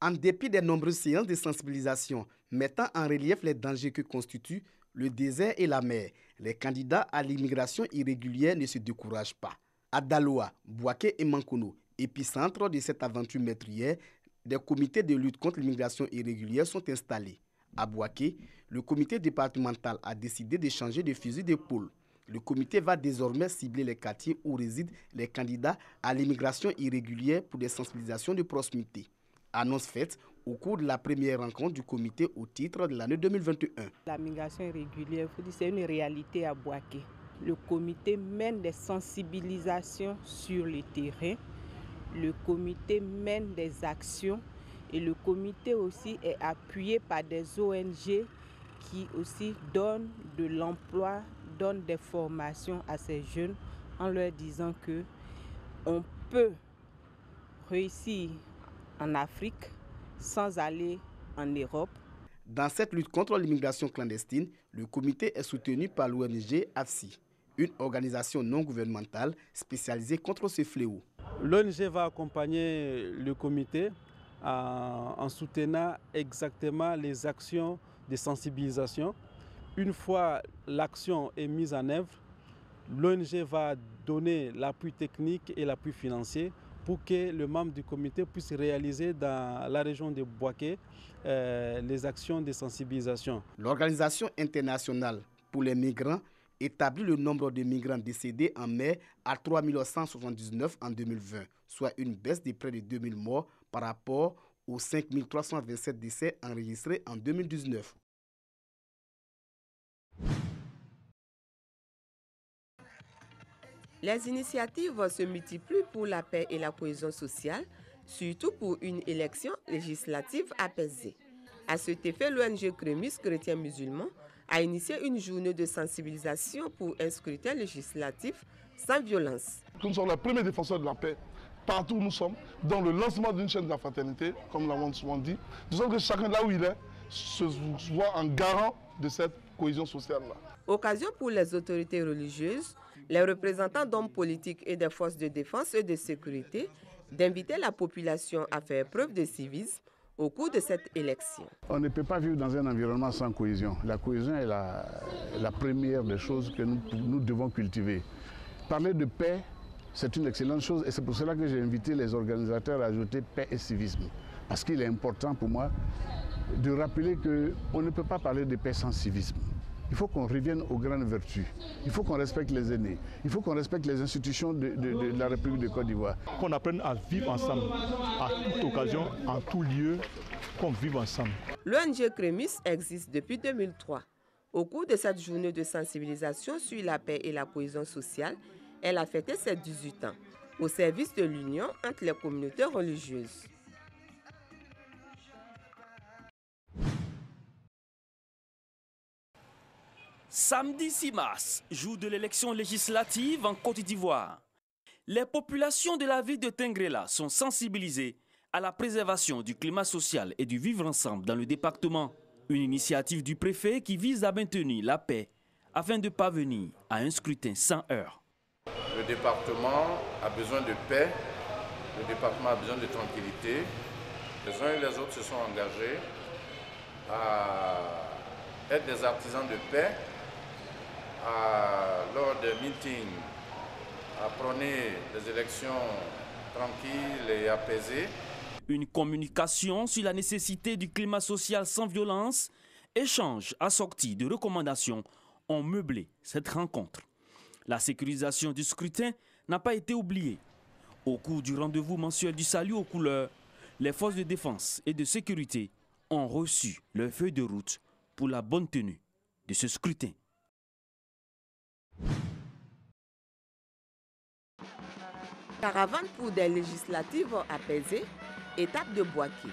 En dépit des nombreuses séances de sensibilisation mettant en relief les dangers que constituent le désert et la mer, les candidats à l'immigration irrégulière ne se découragent pas. À Daloa, Bouaké et Mankono, épicentre de cette aventure meurtrière, des comités de lutte contre l'immigration irrégulière sont installés. À Bouaké, le comité départemental a décidé de changer de fusil d'épaule. Le comité va désormais cibler les quartiers où résident les candidats à l'immigration irrégulière pour des sensibilisations de proximité. Annonce faite au cours de la première rencontre du comité au titre de l'année 2021. La migration irrégulière, c'est une réalité à Bouaké. Le comité mène des sensibilisations sur le terrain. Le comité mène des actions et le comité aussi est appuyé par des ONG qui aussi donnent de l'emploi, donnent des formations à ces jeunes en leur disant que on peut réussir en Afrique sans aller en Europe. Dans cette lutte contre l'immigration clandestine, le comité est soutenu par l'ONG AFSI, une organisation non gouvernementale spécialisée contre ce fléau. L'ONG va accompagner le comité en soutenant exactement les actions de sensibilisation. Une fois l'action est mise en œuvre, l'ONG va donner l'appui technique et l'appui financier pour que le membre du comité puisse réaliser dans la région de Bouaké les actions de sensibilisation. L'Organisation internationale pour les migrants établit le nombre de migrants décédés en mer à 3 179 en 2020, soit une baisse de près de 2000 morts par rapport aux 5 327 décès enregistrés en 2019. Les initiatives se multiplient pour la paix et la cohésion sociale, surtout pour une élection législative apaisée. À cet effet, l'ONG Crémis Chrétiens Musulmans a initié une journée de sensibilisation pour un scrutin législatif sans violence. Nous sommes les premiers défenseurs de la paix. Partout où nous sommes, dans le lancement d'une chaîne de la fraternité, comme l'avons souvent dit, nous sommes que chacun là où il est se voit en garant de cette cohésion sociale-là. Occasion pour les autorités religieuses, les représentants d'hommes politiques et des forces de défense et de sécurité d'inviter la population à faire preuve de civisme au cours de cette élection. On ne peut pas vivre dans un environnement sans cohésion. La cohésion est la première des choses que nous devons cultiver. Parler de paix, c'est une excellente chose et c'est pour cela que j'ai invité les organisateurs à ajouter paix et civisme. Parce qu'il est important pour moi de rappeler qu'on ne peut pas parler de paix sans civisme. Il faut qu'on revienne aux grandes vertus. Il faut qu'on respecte les aînés. Il faut qu'on respecte les institutions de la République de Côte d'Ivoire. Qu'on apprenne à vivre ensemble, à toute occasion, en tout lieu, qu'on vive ensemble. L'ONG Crémis existe depuis 2003. Au cours de cette journée de sensibilisation sur la paix et la cohésion sociale, elle a fêté ses 18 ans, au service de l'union entre les communautés religieuses. Samedi 6 mars, jour de l'élection législative en Côte d'Ivoire. Les populations de la ville de Tengrela sont sensibilisées à la préservation du climat social et du vivre ensemble dans le département. Une initiative du préfet qui vise à maintenir la paix afin de parvenir à un scrutin sans heurts. Le département a besoin de paix, le département a besoin de tranquillité. Les uns et les autres se sont engagés à être des artisans de paix, lors des meetings, à prôner des élections tranquilles et apaisées. Une communication sur la nécessité du climat social sans violence, échange assorti de recommandations ont meublé cette rencontre. La sécurisation du scrutin n'a pas été oubliée. Au cours du rendez-vous mensuel du salut aux couleurs, les forces de défense et de sécurité ont reçu leur feuille de route pour la bonne tenue de ce scrutin. Caravane pour des législatives apaisées, étape de Bouaké.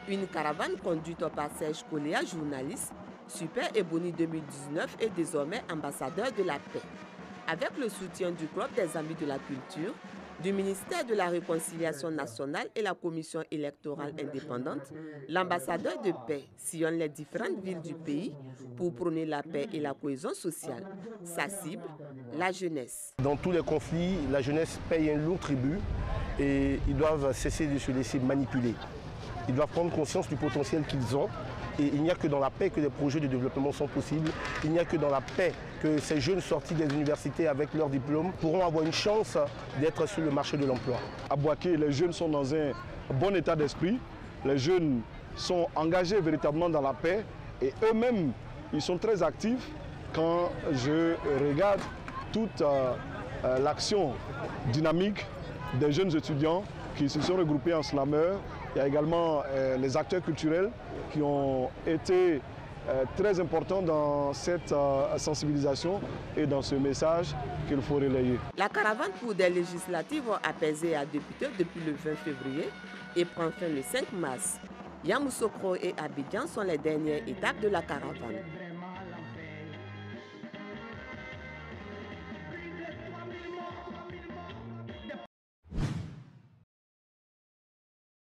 Une caravane conduite par Serge Koléa, journaliste, Super Ebony 2019 et désormais ambassadeur de la paix. Avec le soutien du Club des Amis de la Culture, du ministère de la Réconciliation nationale et la Commission électorale indépendante, l'ambassadeur de paix sillonne les différentes villes du pays pour prôner la paix et la cohésion sociale. Sa cible, la jeunesse. Dans tous les conflits, la jeunesse paye un lourd tribut et ils doivent cesser de se laisser manipuler. Ils doivent prendre conscience du potentiel qu'ils ont. Et il n'y a que dans la paix que des projets de développement sont possibles. Il n'y a que dans la paix que ces jeunes sortis des universités avec leur diplôme pourront avoir une chance d'être sur le marché de l'emploi. À Boaké, les jeunes sont dans un bon état d'esprit. Les jeunes sont engagés véritablement dans la paix et eux-mêmes, ils sont très actifs. Quand je regarde toute l'action dynamique des jeunes étudiants qui se sont regroupés en slameurs, il y a également les acteurs culturels qui ont été très importants dans cette sensibilisation et dans ce message qu'il faut relayer. La caravane pour des législatives apaisées a débuté depuis le 20 février et prend fin le 5 mars. Yamoussoukro et Abidjan sont les dernières étapes de la caravane.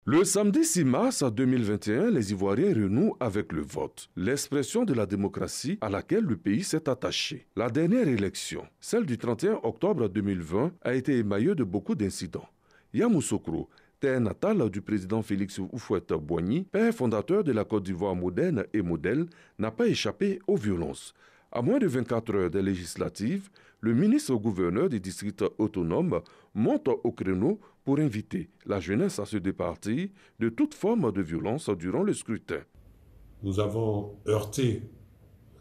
Le samedi 6 mars 2021, les Ivoiriens renouent avec le vote, l'expression de la démocratie à laquelle le pays s'est attaché. La dernière élection, celle du 31 octobre 2020, a été émaillée de beaucoup d'incidents. Yamoussoukro, terre natale du président Félix Houphouët-Boigny, père fondateur de la Côte d'Ivoire moderne et modèle, n'a pas échappé aux violences. À moins de 24 heures des législatives, le ministre-gouverneur du district autonome monte au créneau pour inviter la jeunesse à se départir de toute forme de violence durant le scrutin. Nous avons heurté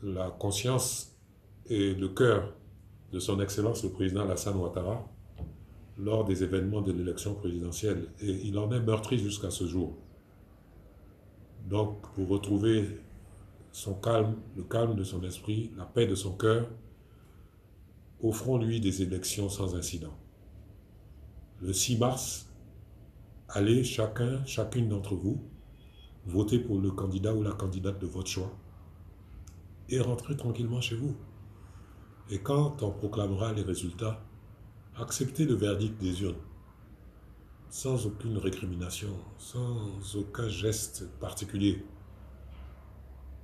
la conscience et le cœur de son Excellence le président Alassane Ouattara lors des événements de l'élection présidentielle et il en est meurtri jusqu'à ce jour. Donc pour retrouver son calme, le calme de son esprit, la paix de son cœur, offrons-lui des élections sans incident. Le 6 mars, allez chacune d'entre vous, voter pour le candidat ou la candidate de votre choix et rentrez tranquillement chez vous. Et quand on proclamera les résultats, acceptez le verdict des urnes, sans aucune récrimination, sans aucun geste particulier.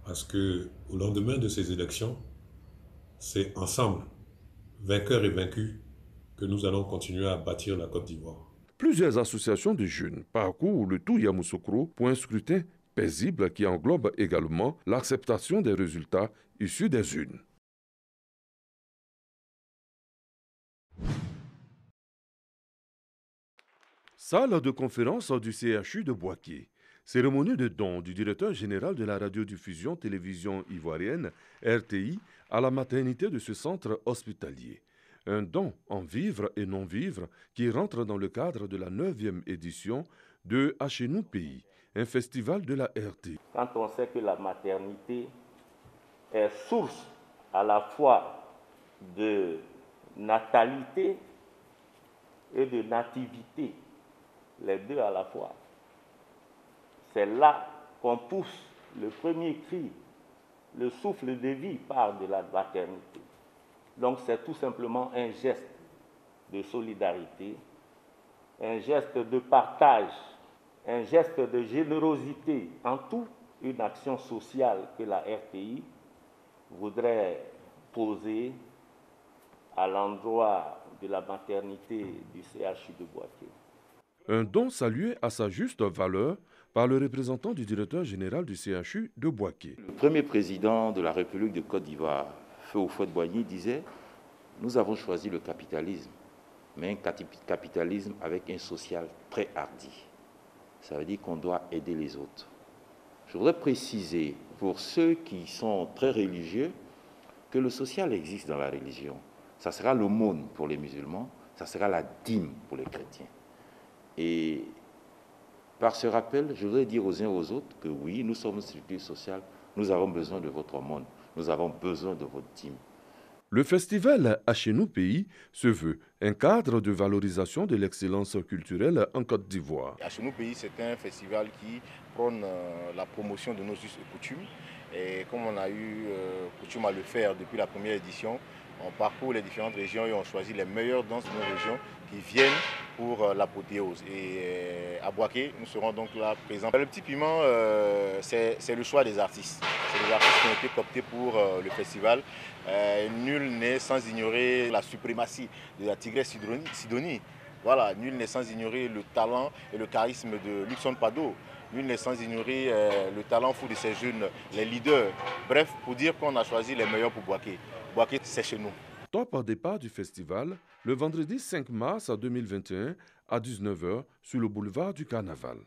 Parce que au lendemain de ces élections, c'est ensemble, vainqueurs et vaincus, que nous allons continuer à bâtir la Côte d'Ivoire. Plusieurs associations de jeunes parcourent le tout Yamoussoukro pour un scrutin paisible qui englobe également l'acceptation des résultats issus des urnes. Salle de conférence du CHU de Boaké. Cérémonie de don du directeur général de la radiodiffusion télévision ivoirienne, RTI, à la maternité de ce centre hospitalier. Un don en vivres et non-vivres qui rentre dans le cadre de la 9e édition de Chez nous pays, un festival de la RT. Quand on sait que la maternité est source à la fois de natalité et de nativité, les deux à la fois, c'est là qu'on pousse le premier cri, le souffle de vie part de la maternité. Donc c'est tout simplement un geste de solidarité, un geste de partage, un geste de générosité, en tout une action sociale que la RTI voudrait poser à l'endroit de la maternité du CHU de Boaké. Un don salué à sa juste valeur par le représentant du directeur général du CHU de Boaké. Le premier président de la République de Côte d'Ivoire, Feu Houphouët-Boigny, disait « Nous avons choisi le capitalisme, mais un capitalisme avec un social très hardi. Ça veut dire qu'on doit aider les autres. » Je voudrais préciser pour ceux qui sont très religieux que le social existe dans la religion. Ça sera l'aumône pour les musulmans, ça sera la dîme pour les chrétiens. Et par ce rappel, je voudrais dire aux uns et aux autres que oui, nous sommes une structure sociale, nous avons besoin de votre aumône, nous avons besoin de votre dîme. Le festival Chez nous pays se veut un cadre de valorisation de l'excellence culturelle en Côte d'Ivoire. Chez nous pays, c'est un festival qui prône la promotion de nos us et coutumes. Et comme on a eu coutume à le faire depuis la première édition, on parcourt les différentes régions et on choisit les meilleures danses de nos régions qui viennent pour l'apothéose. Et à Boaké, nous serons donc là présents. Le petit piment, c'est le choix des artistes. C'est les artistes qui ont été cooptés pour le festival. Nul n'est sans ignorer la suprématie de la tigresse Sidonie. Voilà, nul n'est sans ignorer le talent et le charisme de Luxon Pado. Nul n'est sans ignorer le talent fou de ces jeunes, les leaders. Bref, pour dire qu'on a choisi les meilleurs pour Bouaké. Bouaké, c'est chez nous. Top au départ du festival, le vendredi 5 mars 2021 à 19h sur le boulevard du Carnaval.